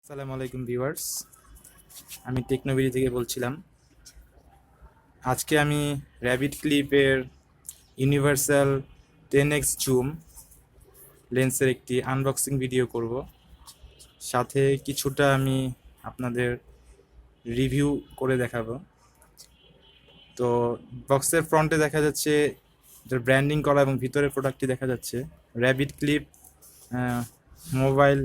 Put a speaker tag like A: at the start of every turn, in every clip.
A: আসসালামু আলাইকুম ভিউয়ার্স, আমি টেকনোবিডি থেকে বলছিলাম। আজকে আমি র্যাবিট ক্লিপের ইউনিভার্সাল 10x জুম লেন্সের একটি আনবক্সিং ভিডিও করব। সাথে কিছুটা আমি আপনাদের রিভিউ করে দেখাবো। তো বক্সের ফ্রন্টে দেখা যাচ্ছে এটার ব্র্যান্ডিং করা এবং ভিতরের প্রোডাক্টটি দেখা যাচ্ছে rabbit clip mobile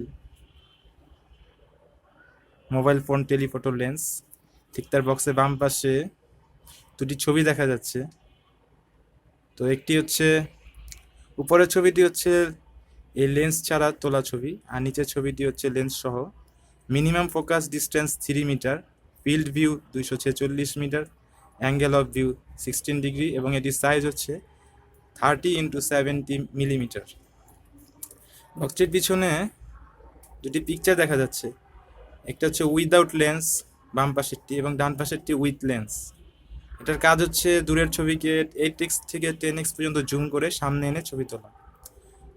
A: mobile phone telephoto lens. ঠিক তার বক্সের বাম পাশে দুটি ছবি দেখা যাচ্ছে। তো একটি হচ্ছে উপরের ছবিটি হচ্ছে এই লেন্স ছাড়া তোলা ছবি, আর নিচের ছবিটি হচ্ছে লেন্স সহ। Minimum focus distance 3 metre, field view 246 metre, angle of view 16 degree এবং এটির সাইজ হচ্ছে 30x70 মিলিমিটার। বক্সটির পিছনে দুটি পিকচার দেখা যাচ্ছে, একটা হচ্ছে উইদাউট লেন্স বাম পাশেরটি এবং ডান পাশেরটি উইথ লেন্স। এটার কাজ হচ্ছে দূরের ছবিকে 8x থেকে 10x পর্যন্ত জুম করে সামনে এনে ছবি তোলা।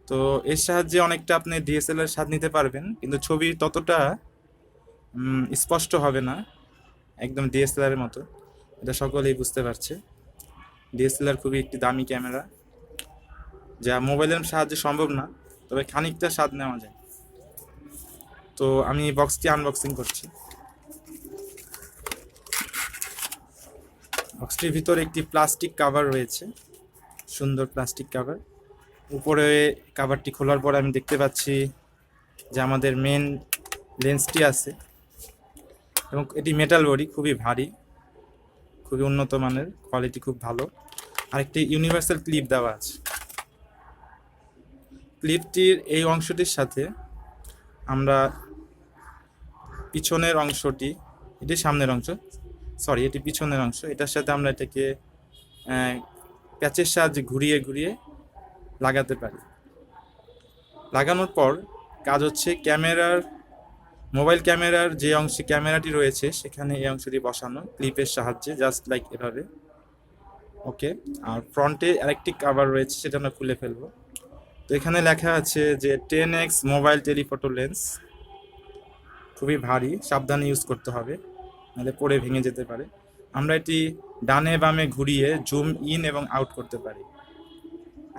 A: তো এর সাহায্যে অনেকটা আপনি ডিএসএলআর স্বাদ নিতে পারবেন, কিন্তু ছবি ততটা স্পষ্ট হবে না একদম ডিএসএলআরের মতো। এটা সকলেই বুঝতে পারছে। ডিএসএলআর খুবই একটি দামি ক্যামেরা, যা মোবাইলের সাহায্যে সম্ভব না, তবে খানিকটা স্বাদ নেওয়া যায়। তো আমি বক্সটি আনবক্সিং করছি। বক্সটির ভিতরে একটি প্লাস্টিক কাভার রয়েছে, সুন্দর প্লাস্টিক কাভার। উপরে কাভারটি খোলার পর আমি দেখতে পাচ্ছি যে আমাদের মেন লেন্সটি আছে এবং এটি মেটাল বডি, খুবই ভারী, খুবই উন্নত মানের, কোয়ালিটি খুব ভালো। আরেকটি ইউনিভার্সাল ক্লিপ দেওয়া আছে। ক্লিপটির এই অংশটির সাথে আমরা পিছনের অংশটি, এটি সামনের অংশ, সরি এটি পিছনের অংশ, এটার সাথে আমরা এটাকে প্যাচের সাহায্যে ঘুরিয়ে ঘুরিয়ে লাগাতে পারি। লাগানোর পর কাজ হচ্ছে মোবাইল ক্যামেরার যে অংশে ক্যামেরাটি রয়েছে সেখানে এই অংশটি বসানো ক্লিপের সাহায্যে, জাস্ট লাইক এভাবে। ওকে, আর ফ্রন্টে আরেকটি কভার রয়েছে, সেটা আমরা খুলে ফেলবো। তো এখানে লেখা আছে যে 10x মোবাইল টেলিফটো লেন্স। খুবই ভারী, সাবধানে ইউজ করতে হবে, নাহলে পড়ে ভেঙে যেতে পারে। আমরা এটি ডানে বামে ঘুরিয়ে জুম ইন এবং আউট করতে পারি।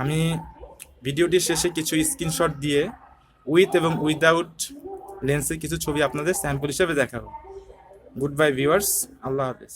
A: আমি ভিডিওটির শেষে কিছু স্ক্রিনশট দিয়ে উইথ এবং উইদাউট লেন্সের কিছু ছবি আপনাদের স্যাম্পল হিসেবে দেখাবো। গুড বাই ভিউয়ার্স, আল্লাহ হাফেজ।